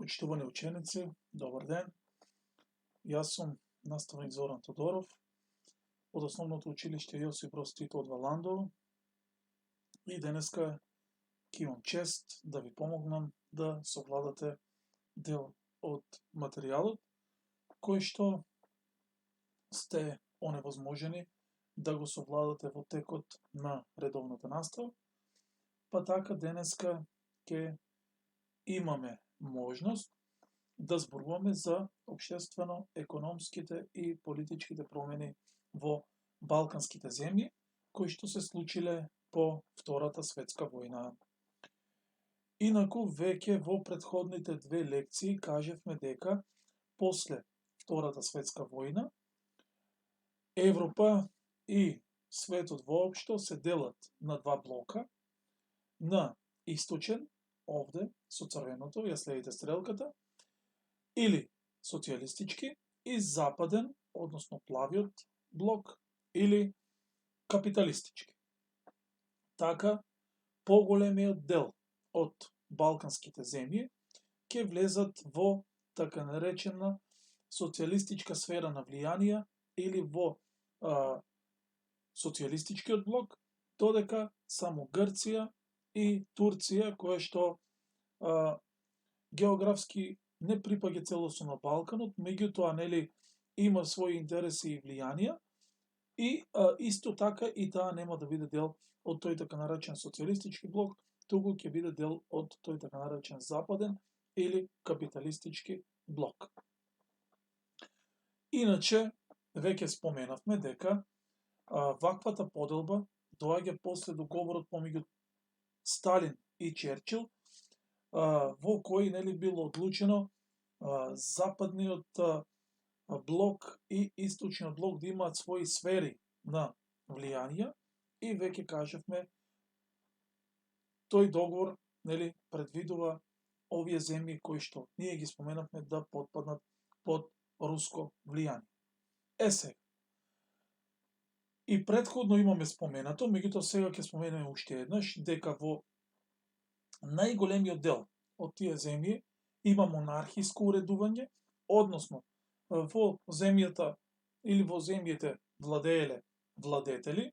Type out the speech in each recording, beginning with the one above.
Почитувани ученици, добар ден. Јас сум наставник Зоран Тодоров од Основното училиште Јосип Броз Тито од Валандово и денеска ќе имам чест да ви помогнам да совладате дел од материјалот кој што сте оневозможени да го совладате во текот на редовната настава, па така денеска ќе имаме можност да зборуваме за општествено-економските и политичките промени во балканските земји, кои што се случиле по Втората светска војна. Инаку, веќе во претходните две лекции кажевме дека после Втората светска војна Европа и светот воопшто се делат на два блока, на источен, овде со црвеното, ја следите стрелката, или социјалистички, и западен, односно плавиот блок, или капиталистички. Така, поголемиот дел од балканските земји ќе влезат во така наречена социјалистичка сфера на влијанија или во социјалистичкиот блок, додека само Грција и Турција, која што географски не припаѓа целосно на Балканот, меѓутоа има своји интереси и влијанија, и исто така и таа нема да биде дел од тој така наречен социјалистички блок, туку ќе биде дел од тој така наречен западен или капиталистички блок. Иначе, веќе споменавме дека ваквата поделба доаѓа после договорот помеѓу Сталин и Черчил, во кој било одлучено западниот блок и источниот блок да имаат своји сфери на влијанија, и веќе кажавме тој договор предвидува овие земји кои што ние ги споменавме да потпаднат под руско влијание. Сега, и претходно имаме споменато, меѓутоа сега ќе споменеме уште еднаш, дека во најголемиот дел од тие земји има монархиско уредување, односно во земјата или во земјите владееле владетели,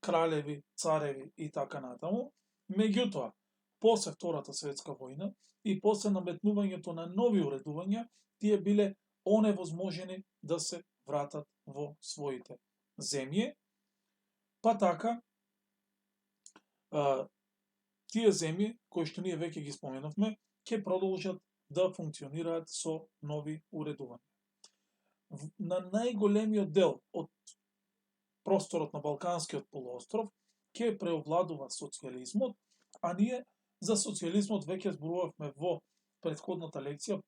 кралеви, цареви и така натаму. Меѓутоа, после Втората светска војна и после наметнувањето на нови уредувања, тие биле оневозможени да се вратат во своите земји, па така тие земји кои што ние веќе ги споменавме ќе продолжат да функционираат со нови уредувања. На најголемиот дел од просторот на Балканскиот полуостров ќе преовладува социјализмот, а ние за социјализмот веќе зборувавме во претходната лекција,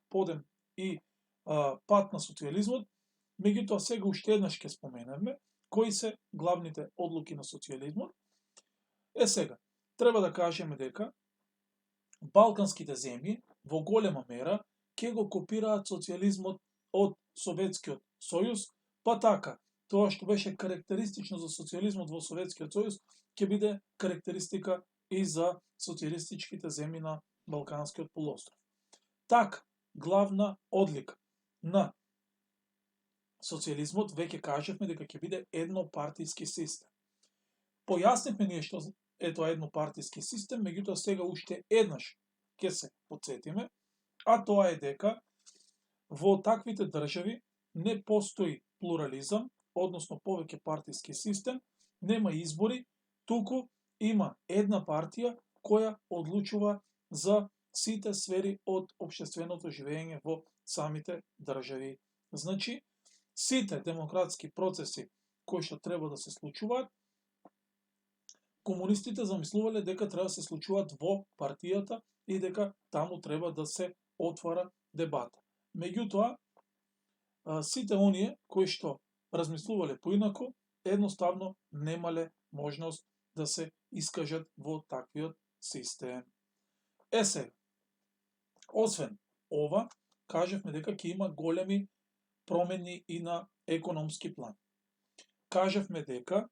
подем и пат на социјализмот, меѓутоа сега уште еднаш ќе споменеме кои се главните одлуки на социјализмот. Сега, треба да кажеме дека балканските земји во голема мера ќе го копираат социјализмот од Советскиот сојуз, па така, тоа што беше карактеристично за социјализмот во Советскиот сојуз ќе биде карактеристика и за социјалистичките земји на Балканскиот полуостров. Така, главна одлика на социјализмот веќе кажавме дека ќе биде еднопартиски систем. Појаснивме ние што е тоа еднопартиски систем, меѓутоа сега уште еднаш ќе се потсетиме, а тоа е дека во таквите држави не постои плурализам, односно повеќе партиски систем, нема избори, туку има една партија која одлучува за сите сфери од општественото живење во самите држави. Значи, сите демократски процеси кои што треба да се случуваат, комунистите замислувале дека треба да се случуваат во партијата и дека таму треба да се отвара дебата. Меѓутоа, сите оние кои што размислувале поинаку, едноставно немале можност да се искажат во таквиот систем. Сега, освен ова, кажавме дека ќе има големи промени и на економски план. Кажавме дека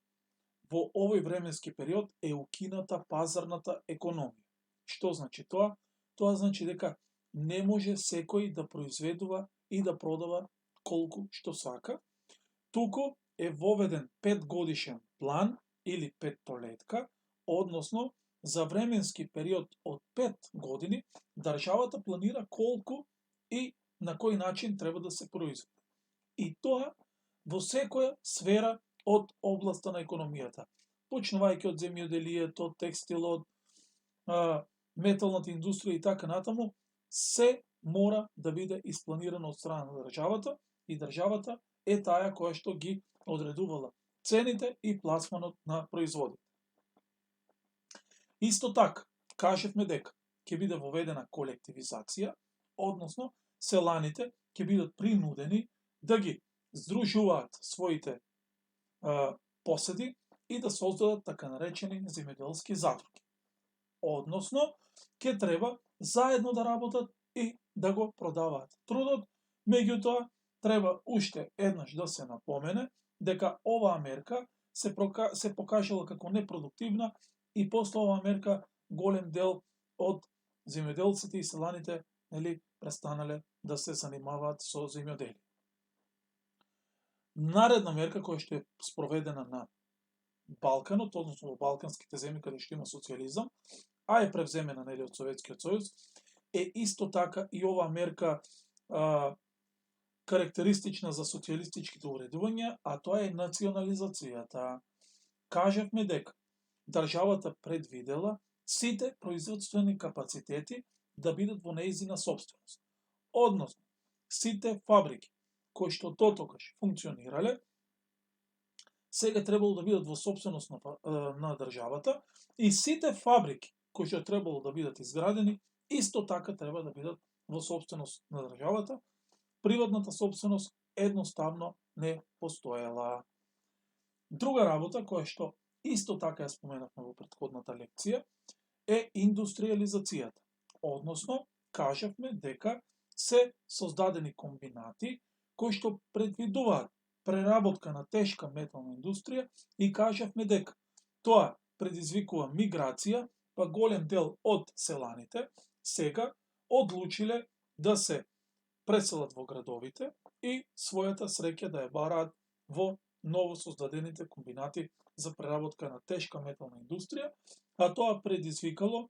во овој временски период е укината пазарната економија. Што значи тоа? Тоа значи дека не може секој да произведува и да продава колку што сака, туку е воведен 5-годишен план или петтолетка, односно за временски период од 5 години државата планира колку и на кој начин треба да се произведе. И тоа во секоја сфера од областа на економијата, почнувајќи од земјоделието, текстилот, металната индустрија и така натаму, се мора да биде испланирано од страна на државата и државата е таа која што ги одредувала цените и пласманот на производите. Исто така, кажевме дека ќе биде воведена колективизација, односно селаните ќе бидат принудени да ги здружуваат своите поседи и да создадат така наречени земјоделски задруги. Односно, ќе треба заедно да работат и да го продаваат трудот, меѓутоа треба уште еднаш да се напомене дека оваа мерка се покажала како непродуктивна и после оваа мерка голем дел од земјоделците и селаните престанале да се занимаваат со земјоделие. Наредна мерка која што е спроведена на Балканот, односно во балканските земји каде што има социјализам, а е превземена од Советскиот сојуз, е исто така и оваа мерка карактеристична за социјалистичките уредувања, а тоа е национализацијата. Кажавме дека државата предвидела сите производствени капацитети да бидат во нејзина сопственост. Односно, сите фабрики кои што дотогаш функционирале, сега требало да бидат во сопственост на државата и сите фабрики кои што требало да бидат изградени, исто така треба да бидат во сопственост на државата. Приватната сопственост едноставно не постоела. Друга работа која што исто така ја споменавме во претходната лекција е индустриализацијата. Односно, кажавме дека се создадени комбинати кои што предвидуваат преработка на тешка метална индустрија и кажавме дека тоа предизвикува миграција, па голем дел од селаните сега одлучиле да се преселат во градовите и својата среќа да ја бараат во новосоздадените комбинати за преработка на тешка метална индустрија, а тоа предизвикало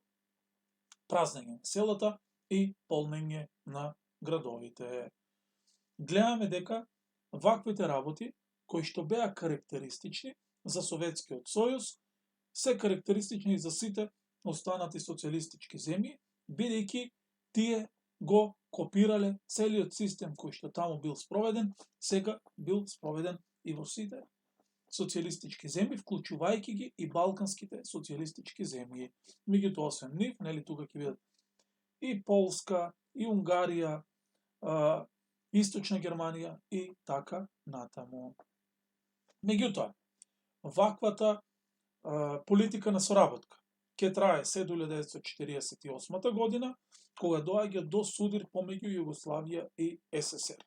празнење на селата и полнење на градовите. Гледаме дека ваквите работи, кои што беа карактеристични за Советскиот сојуз, се карактеристични и за сите останати социјалистички земји, бидејќи тие го копирале целиот систем кој што таму бил спроведен, сега бил спроведен и во сите социјалистички земји, вклучувајќи ги и балканските социјалистички земји. Меѓутоа, освен нив, тука ќе бидат и Полска, и Унгарија, Источна Германија и така натаму. Меѓутоа, ваквата политика на соработка ќе трае се до 1948 година, кога доаѓа до судир помеѓу Југославија и СССР.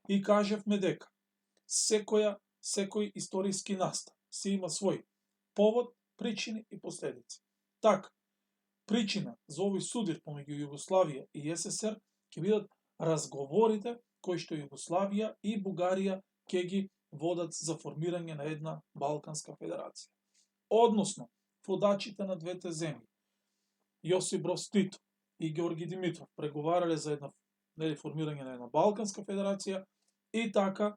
И кажавме дека секој историски настан си има свој повод, причини и последици. Така, причина за овој судир помеѓу Југославија и СССР ќе бидат разговорите кои што Југославија и Бугарија ќе ги водат за формирање на една Балканска федерација. Односно, водачите на двете земји, Јосип Броз Тито и Георги Димитров, преговарале за формирање на една Балканска федерација и така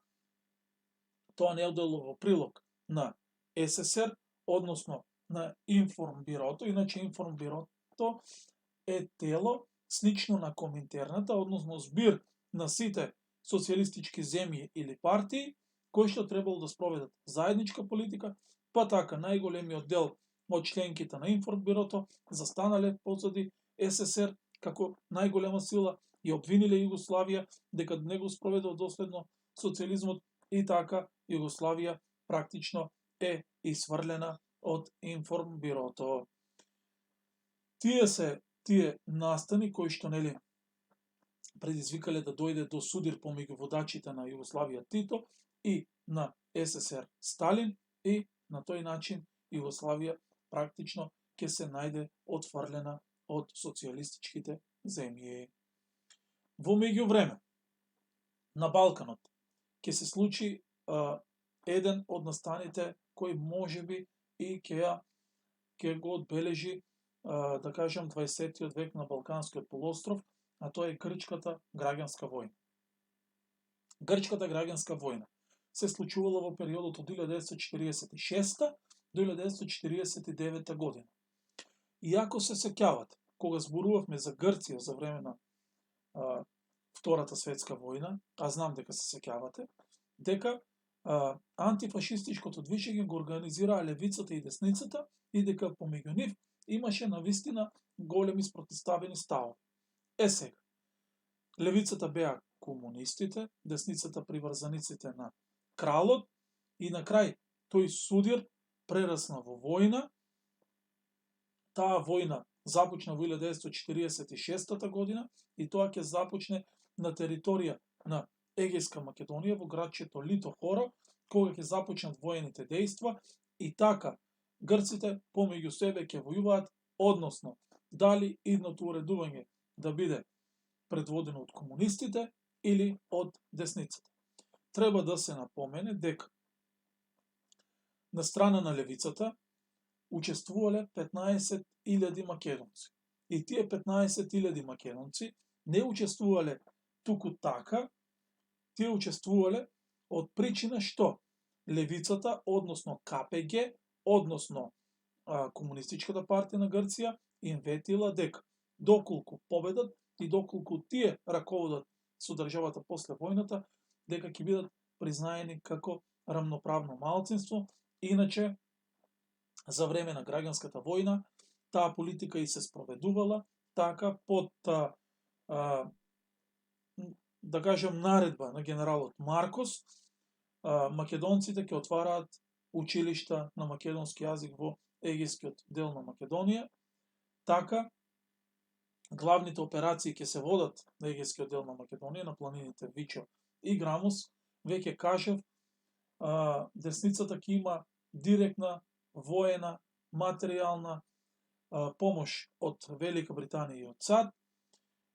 тоа не одело во прилог на СССР, односно на Информбирото. Иначе Информбирото е тело слично на Коминтерната, односно збир на сите социјалистички земји или партии, кои што требало да спроведат заедничка политика, па така најголемиот дел од членките на Информбирото застанале позади СССР како најголема сила и обвиниле Југославија дека не го спроведува доследно социјализмот и така Југославија практично е исфрлена од Информбирото. Тие настани кои што предизвикале да дојде до судир помеѓу водачите на Југославија Тито и на СССР Сталин, и на тој начин Југославија практично ќе се најде отфрлена од социјалистичките земји. Во меѓувреме, на Балканот ќе се случи еден од настаните кој можеби и ќе го одбележи, да кажем, 20 век на Балканскиот полуостров, а тоа е Грчката граѓанска војна. Грчката граѓанска војна се случувала во периодот од 1946 до 1949 година. И ако се сеќавате, кога зборувавме за Грција за време на Втората светска војна, а знам дека се сеќавате, дека антифашистичкото движење го организираа левицата и десницата и дека помеѓу нив имаше навистина големи спротивставени ставови. Сега, левицата беа комунистите, десницата приврзаниците на кралот и на крај тој судир прерасна во војна. Таа војна започна во 1946 година и тоа ќе започне на територија на Егејска Македонија во градчето Литохора, кога ќе започнат воените дејства и така грците помеѓу себе ќе војуваат, односно дали идното уредување да биде предводено од комунистите или од десницата. Треба да се напомене дека на страна на левицата учествувале 15.000 македонци. И тие 15.000 македонци не учествувале туку така, тие учествувале од причина што левицата, односно КПГ, односно Комунистичката партија на Грција, им ветила дека доколку победат и доколку тие раководат со државата после војната, дека ќе бидат признаени како рамноправно малцинство. Иначе, за време на граѓанската војна, таа политика и се спроведувала така под, да кажем, наредба на генералот Маркос, македонците ќе отвараат училишта на македонски јазик во егејскиот дел на Македонија. Така, главните операции ќе се водат на егејскиот дел на Македонија, на планините Вичо и Грамус. Веќе кажав, десницата ќе има директна воена, материјална помош од Велика Британија и од САД,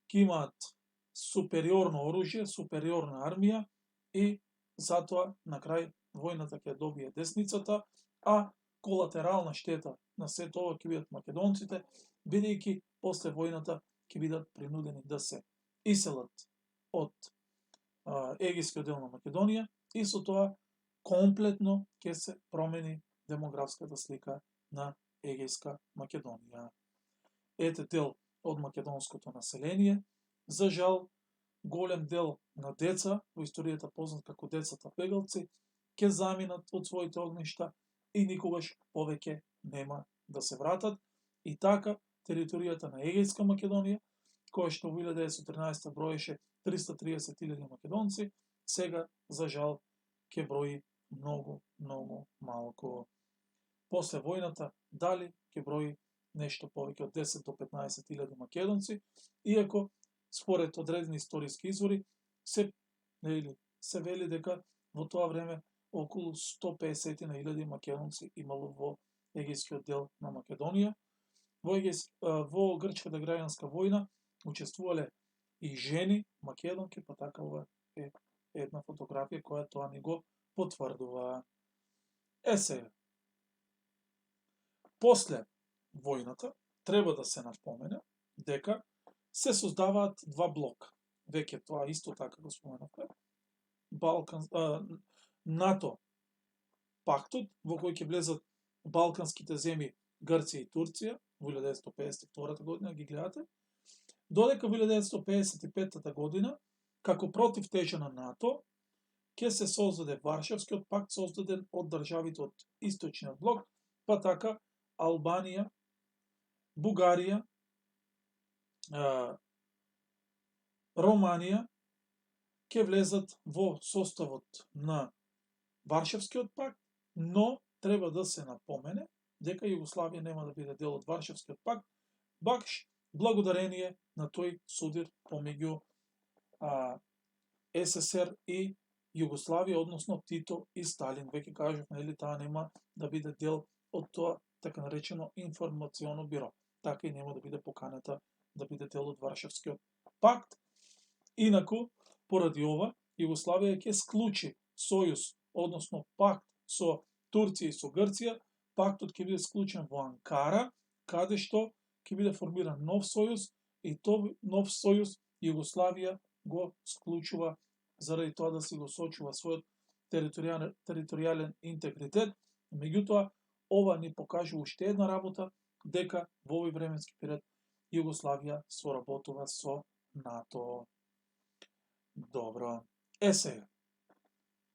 ќе имаат супериорно оружје, супериорна армија и затоа на крај војната ќе добие десницата, а колатерална штета на сето ова ќе бидат македонците, бидејќи после војната ќе бидат принудени да се иселат од егејскиот дел на Македонија и со тоа комплетно ќе се промени демографската слика на Егејска Македонија. Ете дел од македонското население. За жал, голем дел на деца, во историјата познат како децата бегалци, ќе заминат од своите огништа и никогаш повеќе нема да се вратат. И така, територијата на Егејска Македонија, која што во 1913 броеше 330.000 македонци, сега, за жал, ќе брои многу малку. После војната, дали ќе брои нешто повеќе од 10 до 15.000 македонци, иако според одредени историски извори се вели дека во тоа време околу 150.000 македонци имало во егејскиот дел на Македонија. Во Грчката граѓанска војна учествувале и жени македонки, па така ова е една фотографија која тоа ни го потврдува. Сега, после војната треба да се напомене дека се создаваат два блока. Веќе тоа исто така го споменавме. НАТО пактот, во кој ќе влезат балканските земји Грција и Турција во 1952 година, ги гледате, додека во 1955 година, како противтежа на НАТО, ќе се создаде Варшавскиот пакт, создаден од државите од Источниот блок, па така Албанија, Бугарија, Романија ќе влезат во составот на Варшавскиот пакт, но треба да се напомене дека Југославија нема да биде дел од Варшавскиот пакт, баш благодарение на тој судир помеѓу СССР и Југославија, односно Тито и Сталин. Веќе кажав, нели, таа нема да биде дел од тоа така наречено информационо биро. Така и нема да биде поканата да биде дел од Варшавскиот пакт. Инаку, поради ова, Југославија ќе склучи сојуз, односно пакт со Турција и со Грција. Пактот ќе биде склучен во Анкара, каде што ќе биде формиран нов сојуз, и тој нов сојуз Југославија го склучува заради тоа да си го сочува својот територијален интегритет. Меѓутоа, ова ни покажува уште една работа, дека во овој временски период Југославија соработува со НАТО. Добро. Сега,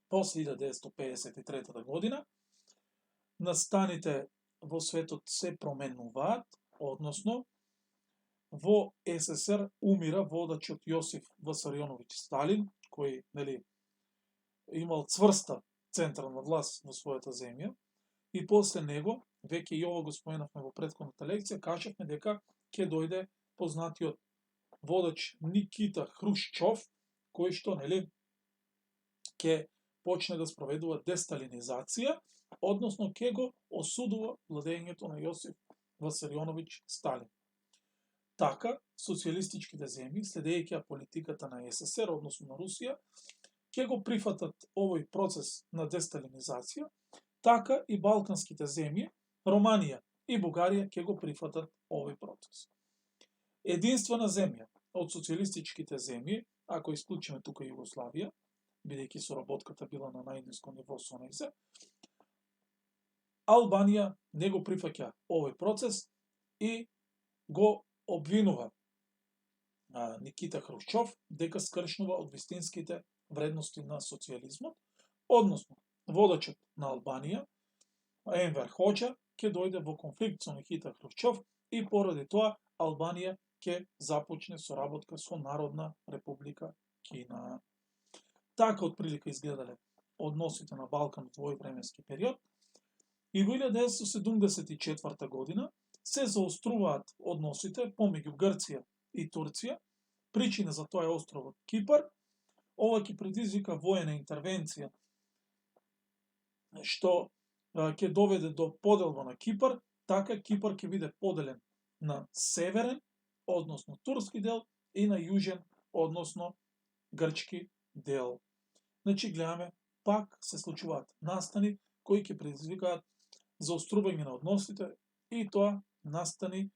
после 1953 година, настаните во светот се променуваат, односно, во СССР умира водачот Јосиф Висарионовиќ Сталин, кој имал цврста централна власт во својата земја, и после него, веќе и ова го споменавме во претходната лекција, кажавме дека ќе дојде познатиот водач Никита Хрушчов, кој што ќе почне да спроведува десталинизација, односно ќе го осудува владењето на Јосиф Висарионовиќ Сталин. Така, социјалистичките земји, следејќи политиката на СССР, односно на Русија, ќе го прифатат овој процес на десталинизација, така и балканските земји, Романија и Бугарија, ќе го прифатат овој процес. Единствена земја од социјалистичките земји, ако исклучиме тука Југославија, бидејќи соработката била на најниско ниво со нејзе, Албанија не го прифаќа овој процес и го обвинува Никита Хрушчов дека скршнува од вистинските вредности на социјализмот, односно водачот на Албанија, Енвер Хоџа, ќе дојде во конфликт со Никита Хрушчов и поради тоа Албанија ќе започне соработка со Народна република Кина. Така отприлика изгледале односите на Балкан во овој временски период, и во 1974 година се заоструваат односите помеѓу Грција и Турција. Причина за тоа е островот Кипар. Ова ќе предизвика воена интервенција, што ќе доведе до поделба на Кипар. Така Кипар ќе биде поделен на северен, односно турски дел, и на јужен, односно грчки дел. Значи, гледаме, пак се случуваат настани кои ќе предизвикаат заострување на односите, и тоа настани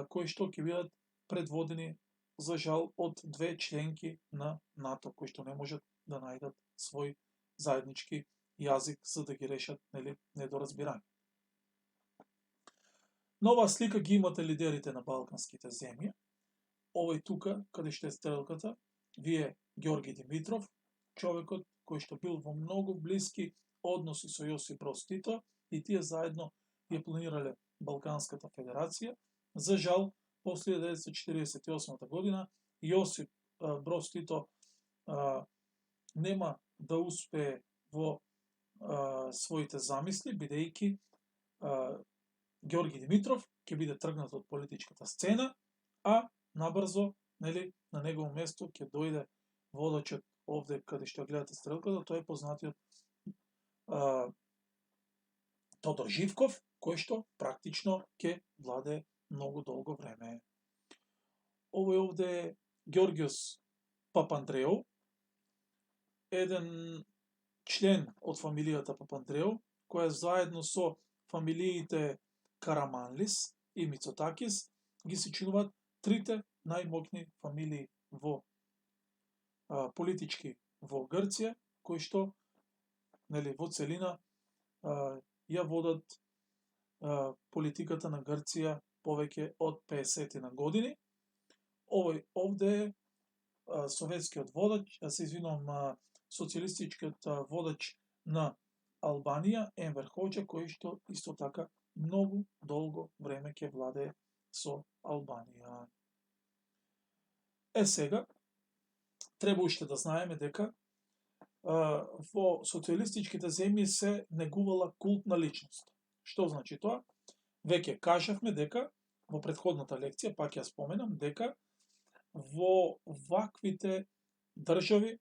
кои што ќе бидат предводени, за жал, од две членки на НАТО, кои што не можат да најдат свој заеднички јазик за да ги решат недоразбирање. На оваа слика ги имате лидерите на балканските земји. Овој тука, каде што е стрелката, вие Ѓорги Димитров, човекот кој што бил во многу блиски односи со Јосип Броз Тито, и тие заедно ја планирале Балканската федерација. За жал, после 1948 година, Јосип Броз Тито нема да успее во своите замисли, бидејќи Ѓорги Димитров ќе биде тргнат од политичката сцена, а набрзо, на негово место ќе дојде водачот овде каде што гледате стрелката, тој е познатиот Тодор Живков, кој што практично ќе владее многу долго време. Овој овде е Ѓорѓос Папандреou, еден член од фамилијата Папандреou, која заедно со фамилиите Караманлис и Мицотакис ги се чинуваат трите најмоќни фамилии во политички во Грција, кои што во целина ја водат политиката на Грција повеќе од 50 на години. Овој овде е советскиот водач, социјалистичкиот водач на Албанија, Енвер Хоџа, кој што исто така многу долго време ќе владее со Албанија. Сега, треба уште да знаеме дека во социјалистичките земји се негувала култна личност. Што значи тоа? Веќе кажавме дека, во претходната лекција, пак ја споменам, дека во ваквите држави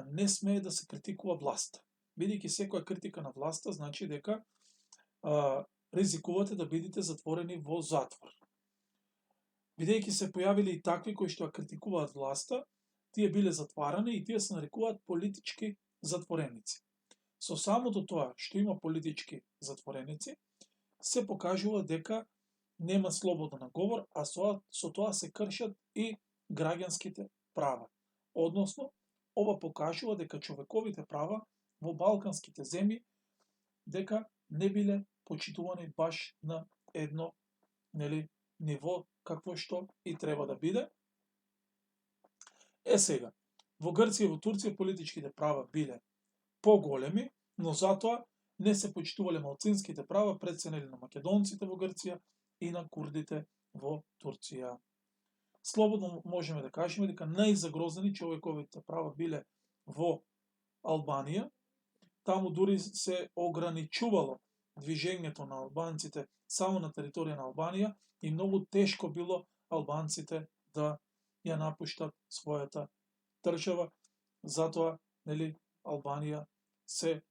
не смее да се критикува власта. Бидејќи секоја критика на власта значи дека ризикувате да бидете затворени во затвор. Бидејќи се појавили и такви кои што ја критикуваат власта, тие биле затварани и тие се нарекуваат политички затвореници. Со самото тоа што има политички затвореници, се покажува дека нема слобода на говор, а со тоа се кршат и граѓанските права. Односно, ова покажува дека човековите права во балканските земји дека не биле почитувани баш на едно ниво какво што и треба да биде. Сега, во Грција и во Турција политичките права биле поголеми, но затоа не се почитувале малцинските права пред се на македонците во Грција и на курдите во Турција. Слободно можеме да кажеме дека најзагрозени човековите права биле во Албанија. Таму дури се ограничувало движењето на албанците само на територија на Албанија и многу тешко било албанците да ја напуштат својата држава. Затоа, Албанија се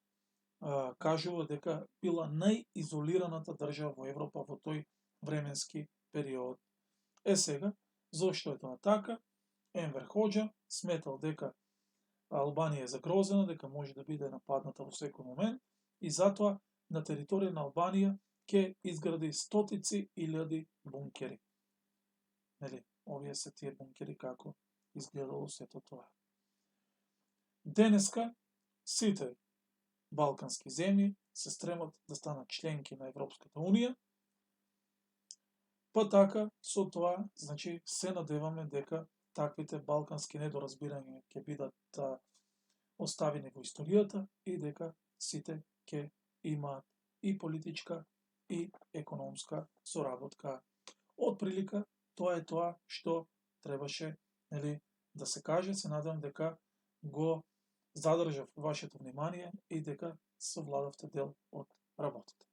кажува дека била најизолираната држава во Европа во тој временски период. Сега, зошто е тоа така? Енвер Хоџа сметал дека Албанија е загрозена, дека може да биде нападната во секој момент и затоа на територија на Албанија ќе изгради стотици илјади бункери. Овие се тие бункери како изгледало сето тоа. Денеска сите балкански земји се стремат да станат членки на Европската Унија, па така со тоа, се надеваме дека таквите балкански недоразбирања ќе бидат оставени во историјата и дека сите ќе имаат и политичка и економска соработка. Отприлика, тоа е тоа што требаше да се каже. Се надам дека го задржав вашето внимание и дека совладавте дел од работата.